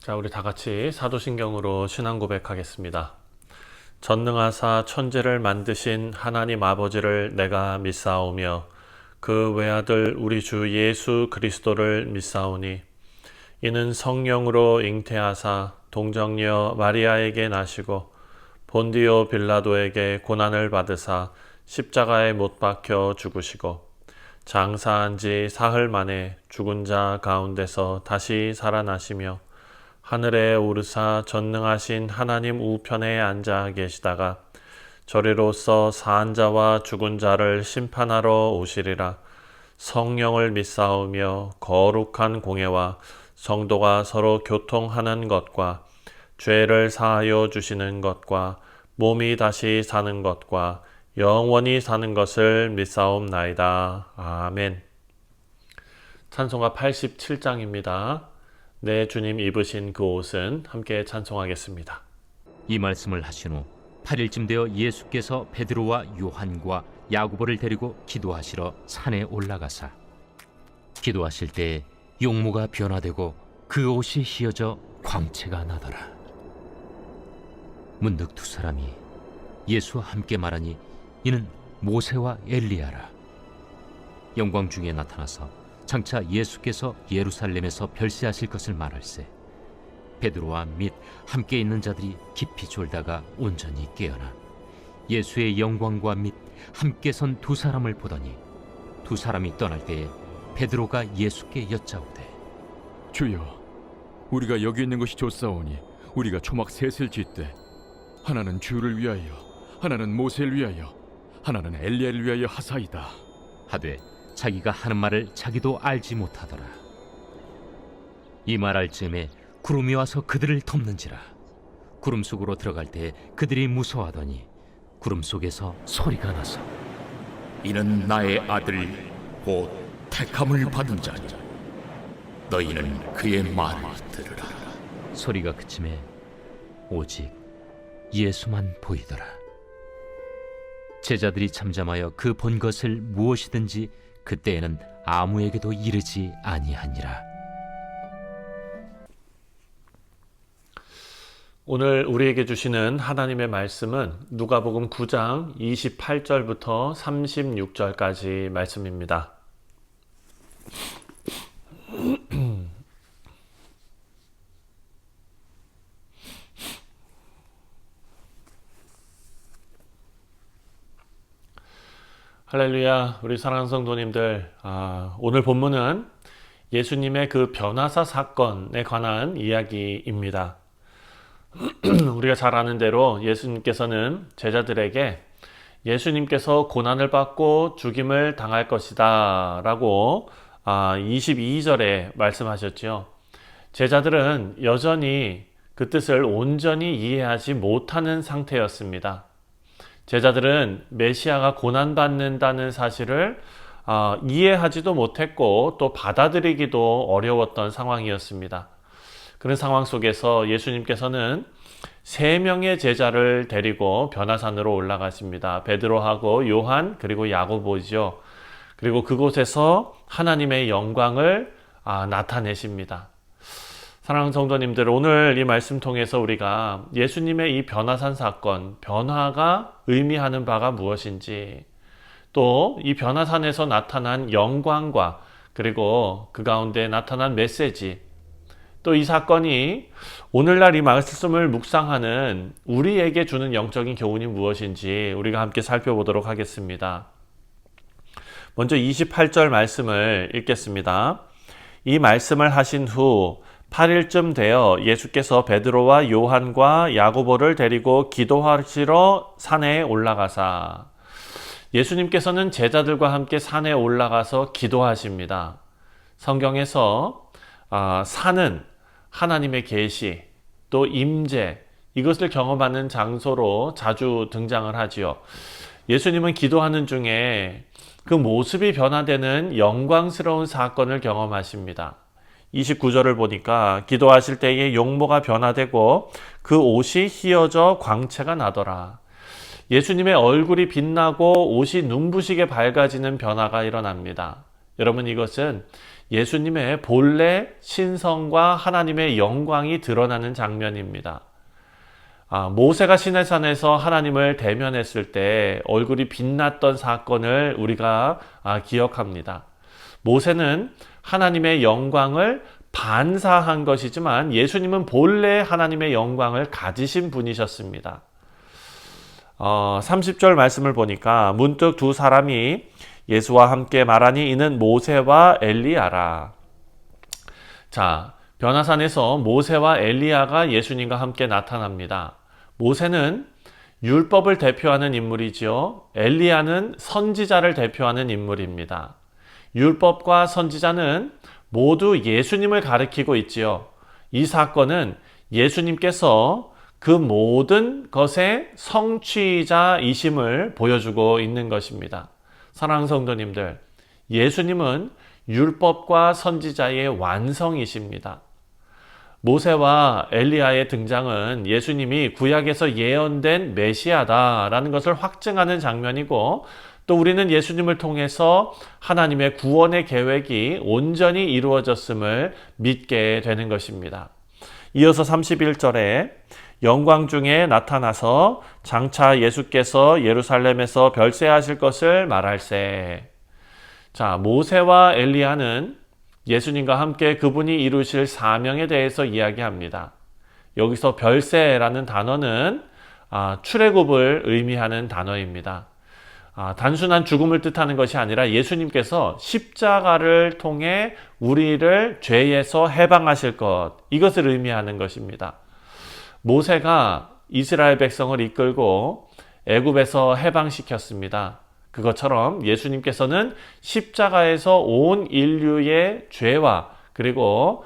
자, 우리 다 같이 사도신경으로 신앙 고백하겠습니다. 전능하사 천지를 만드신 하나님 아버지를 내가 믿사오며 그 외아들 우리 주 예수 그리스도를 믿사오니 이는 성령으로 잉태하사 동정녀 마리아에게 나시고 본디오 빌라도에게 고난을 받으사 십자가에 못 박혀 죽으시고 장사한 지 사흘 만에 죽은 자 가운데서 다시 살아나시며 하늘에 오르사 전능하신 하나님 우편에 앉아 계시다가 저리로서 사한 자와 죽은 자를 심판하러 오시리라. 성령을 믿사오며 거룩한 공예와 성도가 서로 교통하는 것과 죄를 사하여 주시는 것과 몸이 다시 사는 것과 영원히 사는 것을 믿사옵나이다. 아멘. 찬송가 87장입니다. 내 주님 입으신 그 옷은 함께 찬송하겠습니다. 이 말씀을 하신 후 8일쯤 되어 예수께서 베드로와 요한과 야고보를 데리고 기도하시러 산에 올라가사 기도하실 때에 용모가 변화되고 그 옷이 휘어져 광채가 나더라. 문득 두 사람이 예수와 함께 말하니 이는 모세와 엘리야라. 영광 중에 나타나서 장차 예수께서 예루살렘에서 별세하실 것을 말할세 베드로와 및 함께 있는 자들이 깊이 졸다가 온전히 깨어나 예수의 영광과 및 함께 선 두 사람을 보더니 두 사람이 떠날 때에 베드로가 예수께 여짜오되 주여, 우리가 여기 있는 것이 좋사오니 우리가 초막 셋을 짓되 하나는 주를 위하여, 하나는 모세를 위하여, 하나는 엘리야를 위하여 하사이다 하되 자기가 하는 말을 자기도 알지 못하더라. 이 말할 즈음에 구름이 와서 그들을 덮는지라. 구름 속으로 들어갈 때 그들이 무서워하더니 구름 속에서 소리가 나서 이는 나의 아들 곧 택함을 받은 자니 너희는 그의 말을 들으라. 소리가 그침에 오직 예수만 보이더라. 제자들이 잠잠하여 그 본 것을 무엇이든지 그때에는 아무에게도 이르지 아니하니라. 오늘 우리에게 주시는 하나님의 말씀은 누가복음 9장 28절부터 36절까지 말씀입니다. 할렐루야, 우리 사랑하는 성도님들, 오늘 본문은 예수님의 그 변화사 사건에 관한 이야기입니다. 우리가 잘 아는 대로 예수님께서는 제자들에게 예수님께서 고난을 받고 죽임을 당할 것이다 라고 22절에 말씀하셨죠. 제자들은 여전히 그 뜻을 온전히 이해하지 못하는 상태였습니다. 제자들은 메시아가 고난받는다는 사실을 이해하지도 못했고 또 받아들이기도 어려웠던 상황이었습니다. 그런 상황 속에서 예수님께서는 3명의 제자를 데리고 변화산으로 올라가십니다. 베드로하고 요한 그리고 야고보죠. 그리고 그곳에서 하나님의 영광을 나타내십니다. 사랑하는 성도님들, 오늘 이 말씀 통해서 우리가 예수님의 이 변화산 사건, 변화가 의미하는 바가 무엇인지, 또 이 변화산에서 나타난 영광과 그리고 그 가운데 나타난 메시지, 또 이 사건이 오늘날 이 말씀을 묵상하는 우리에게 주는 영적인 교훈이 무엇인지 우리가 함께 살펴보도록 하겠습니다. 먼저 28절 말씀을 읽겠습니다. 이 말씀을 하신 후 8일쯤 되어 예수께서 베드로와 요한과 야고보를 데리고 기도하시러 산에 올라가사. 예수님께서는 제자들과 함께 산에 올라가서 기도하십니다. 성경에서 산은 하나님의 계시, 또 임재, 이것을 경험하는 장소로 자주 등장을 하지요. 예수님은 기도하는 중에 그 모습이 변화되는 영광스러운 사건을 경험하십니다. 29절을 보니까 기도하실 때에 용모가 변화되고 그 옷이 휘어져 광채가 나더라. 예수님의 얼굴이 빛나고 옷이 눈부시게 밝아지는 변화가 일어납니다. 여러분, 이것은 예수님의 본래 신성과 하나님의 영광이 드러나는 장면입니다. 모세가 시내산에서 하나님을 대면했을 때 얼굴이 빛났던 사건을 우리가 기억합니다. 모세는 하나님의 영광을 반사한 것이지만 예수님은 본래 하나님의 영광을 가지신 분이셨습니다. 30절 말씀을 보니까 문득 두 사람이 예수와 함께 말하니 이는 모세와 엘리야라. 자, 변화산에서 모세와 엘리야가 예수님과 함께 나타납니다. 모세는 율법을 대표하는 인물이지요. 엘리야는 선지자를 대표하는 인물입니다. 율법과 선지자는 모두 예수님을 가리키고 있지요. 이 사건은 예수님께서 그 모든 것의 성취자이심을 보여주고 있는 것입니다. 사랑하는 성도님들, 예수님은 율법과 선지자의 완성이십니다. 모세와 엘리야의 등장은 예수님이 구약에서 예언된 메시아다라는 것을 확증하는 장면이고, 또 우리는 예수님을 통해서 하나님의 구원의 계획이 온전히 이루어졌음을 믿게 되는 것입니다. 이어서 31절에 영광 중에 나타나서 장차 예수께서 예루살렘에서 별세하실 것을 말할세. 자, 모세와 엘리야는 예수님과 함께 그분이 이루실 사명에 대해서 이야기합니다. 여기서 별세라는 단어는 출애굽을 의미하는 단어입니다. 단순한 죽음을 뜻하는 것이 아니라 예수님께서 십자가를 통해 우리를 죄에서 해방하실 것, 이것을 의미하는 것입니다. 모세가 이스라엘 백성을 이끌고 애굽에서 해방시켰습니다. 그것처럼 예수님께서는 십자가에서 온 인류의 죄와 그리고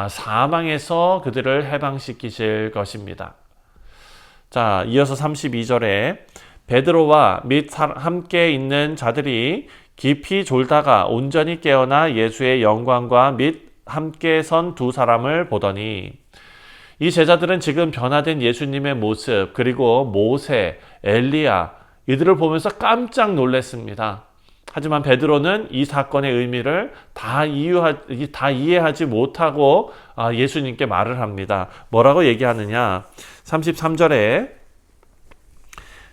사망에서 그들을 해방시키실 것입니다. 자, 이어서 32절에 베드로와 및 함께 있는 자들이 깊이 졸다가 온전히 깨어나 예수의 영광과 및 함께 선 두 사람을 보더니, 이 제자들은 지금 변화된 예수님의 모습, 그리고 모세, 엘리야, 이들을 보면서 깜짝 놀랐습니다. 하지만 베드로는 이 사건의 의미를 다 이해하지 못하고 예수님께 말을 합니다. 뭐라고 얘기하느냐? 33절에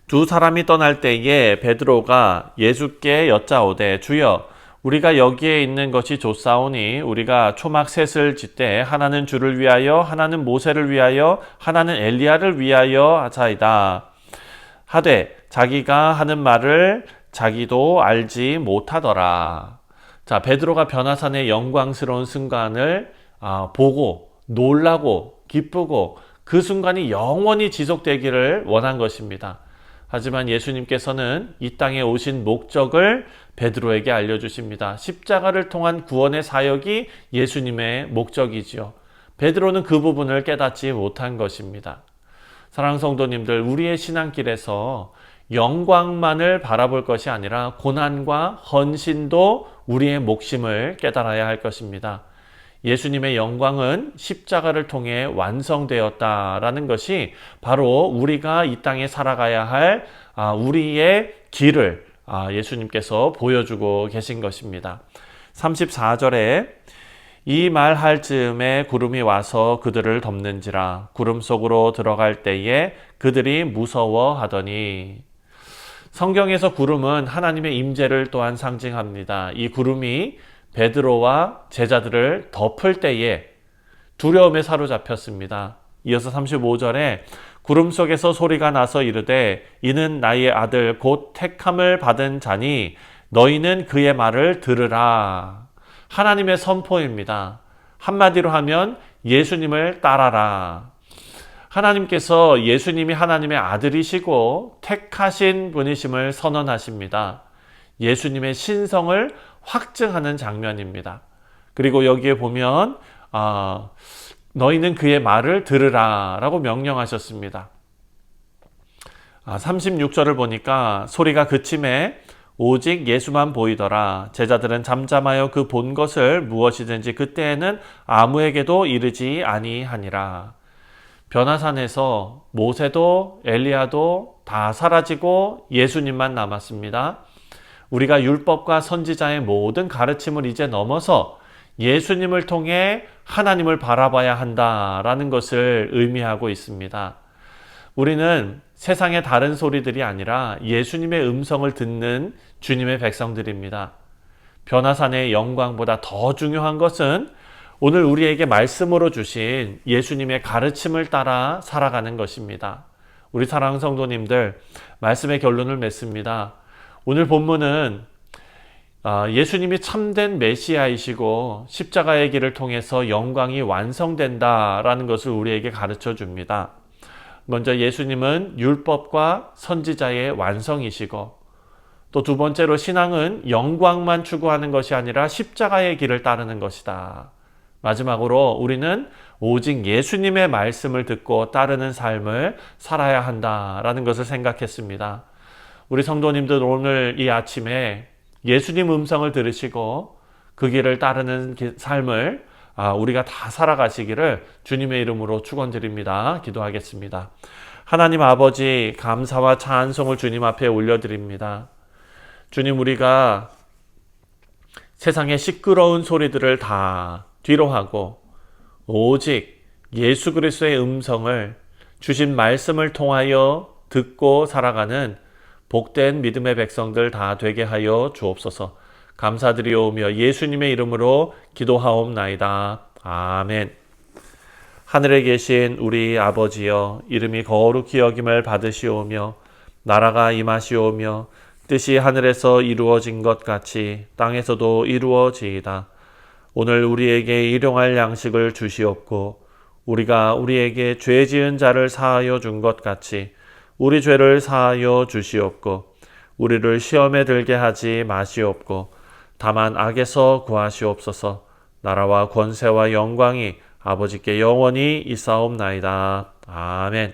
두 사람이 떠날 때에 베드로가 예수께 여짜오되 주여, 우리가 여기에 있는 것이 좋사오니 우리가 초막 셋을 짓되 하나는 주를 위하여, 하나는 모세를 위하여, 하나는 엘리야를 위하여 하자이다 하되 자기가 하는 말을 자기도 알지 못하더라. 자, 베드로가 변화산의 영광스러운 순간을 보고 놀라고 기쁘고 그 순간이 영원히 지속되기를 원한 것입니다. 하지만 예수님께서는 이 땅에 오신 목적을 베드로에게 알려주십니다. 십자가를 통한 구원의 사역이 예수님의 목적이지요. 베드로는 그 부분을 깨닫지 못한 것입니다. 사랑하는 성도님들, 우리의 신앙길에서 영광만을 바라볼 것이 아니라 고난과 헌신도 우리의 몫임을 깨달아야 할 것입니다. 예수님의 영광은 십자가를 통해 완성되었다라는 것이 바로 우리가 이 땅에 살아가야 할 우리의 길을 예수님께서 보여주고 계신 것입니다. 34절에 이 말할 즈음에 구름이 와서 그들을 덮는지라 구름 속으로 들어갈 때에 그들이 무서워하더니. 성경에서 구름은 하나님의 임재를 또한 상징합니다. 이 구름이 베드로와 제자들을 덮을 때에 두려움에 사로잡혔습니다. 이어서 35절에 구름 속에서 소리가 나서 이르되 이는 나의 아들 곧 택함을 받은 자니 너희는 그의 말을 들으라. 하나님의 선포입니다. 한마디로 하면 예수님을 따라라. 하나님께서 예수님이 하나님의 아들이시고 택하신 분이심을 선언하십니다. 예수님의 신성을 확증하는 장면입니다. 그리고 여기에 보면 너희는 그의 말을 들으라 라고 명령하셨습니다. 36절을 보니까 소리가 그침에 오직 예수만 보이더라. 제자들은 잠잠하여 그 본 것을 무엇이든지 그때에는 아무에게도 이르지 아니하니라. 변화산에서 모세도 엘리야도 다 사라지고 예수님만 남았습니다. 우리가 율법과 선지자의 모든 가르침을 이제 넘어서 예수님을 통해 하나님을 바라봐야 한다라는 것을 의미하고 있습니다. 우리는 세상의 다른 소리들이 아니라 예수님의 음성을 듣는 주님의 백성들입니다. 변화산의 영광보다 더 중요한 것은 오늘 우리에게 말씀으로 주신 예수님의 가르침을 따라 살아가는 것입니다. 우리 사랑하는 성도님들, 말씀의 결론을 맺습니다. 오늘 본문은 예수님이 참된 메시아이시고 십자가의 길을 통해서 영광이 완성된다라는 것을 우리에게 가르쳐 줍니다. 먼저 예수님은 율법과 선지자의 완성이시고, 또 두 번째로 신앙은 영광만 추구하는 것이 아니라 십자가의 길을 따르는 것이다. 마지막으로 우리는 오직 예수님의 말씀을 듣고 따르는 삶을 살아야 한다라는 것을 생각했습니다. 우리 성도님들, 오늘 이 아침에 예수님 음성을 들으시고 그 길을 따르는 삶을 우리가 다 살아가시기를 주님의 이름으로 축원드립니다. 기도하겠습니다. 하나님 아버지, 감사와 찬송을 주님 앞에 올려드립니다. 주님, 우리가 세상의 시끄러운 소리들을 다 뒤로하고 오직 예수 그리스도의 음성을 주신 말씀을 통하여 듣고 살아가는 복된 믿음의 백성들 다 되게 하여 주옵소서. 감사드리오며 예수님의 이름으로 기도하옵나이다. 아멘. 하늘에 계신 우리 아버지여, 이름이 거룩히 여김을 받으시오며 나라가 임하시오며 뜻이 하늘에서 이루어진 것 같이 땅에서도 이루어지이다. 오늘 우리에게 일용할 양식을 주시옵고 우리가 우리에게 죄 지은 자를 사하여 준 것 같이 우리 죄를 사하여 주시옵고 우리를 시험에 들게 하지 마시옵고 다만 악에서 구하시옵소서. 나라와 권세와 영광이 아버지께 영원히 있사옵나이다. 아멘.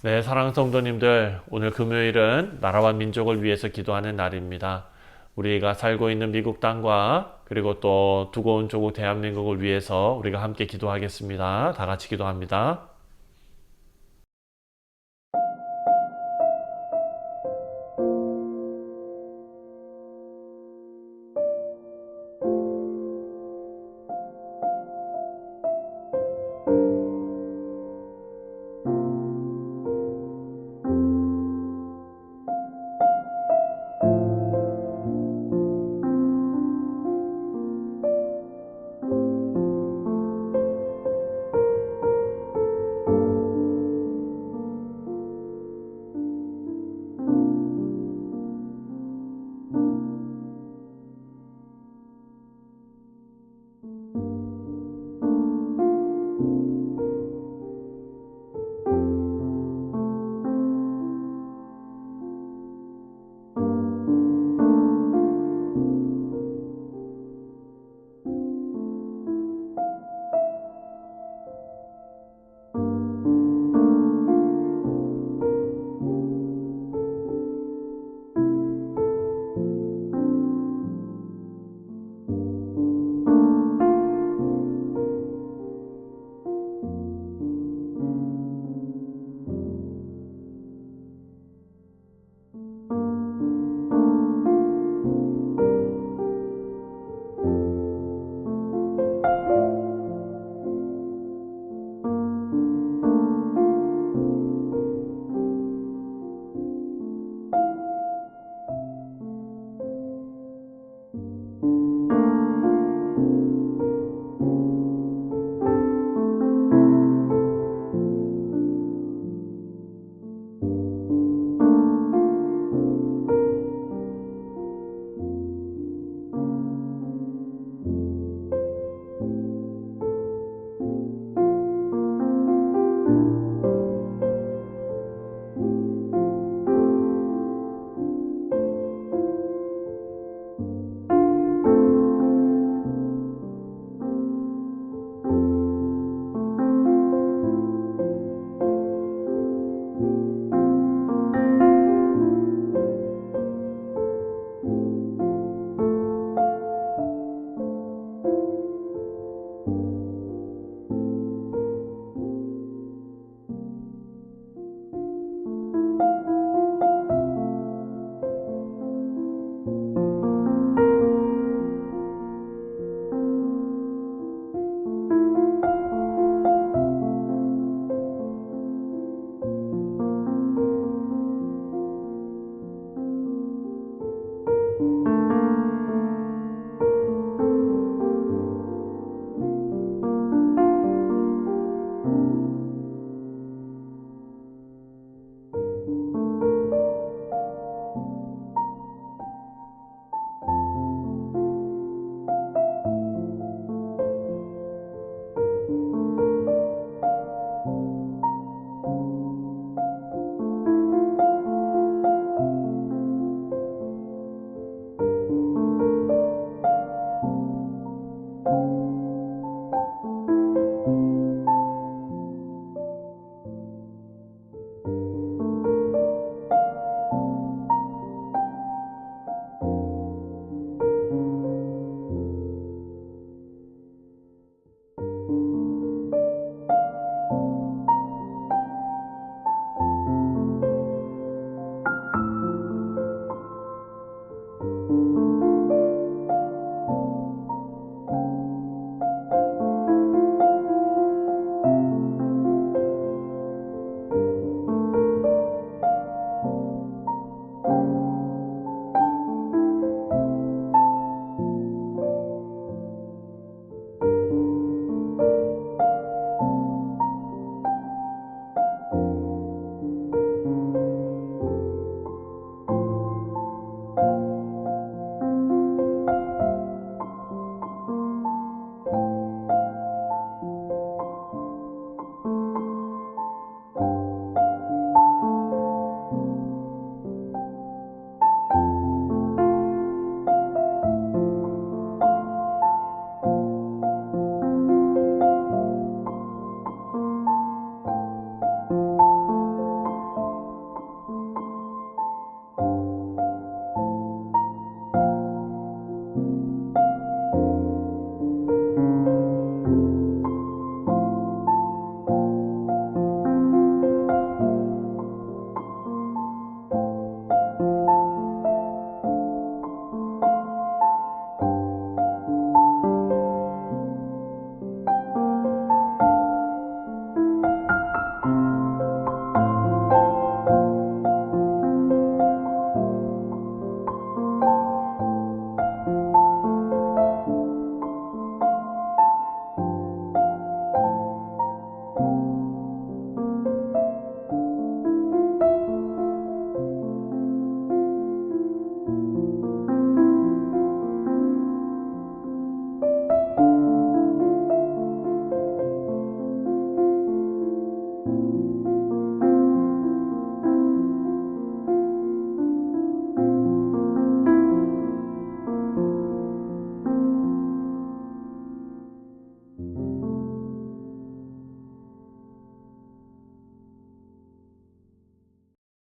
네, 사랑하는 성도님들, 오늘 금요일은 나라와 민족을 위해서 기도하는 날입니다. 우리가 살고 있는 미국 땅과 그리고 또 두고 온 조국 대한민국을 위해서 우리가 함께 기도하겠습니다. 다 같이 기도합니다.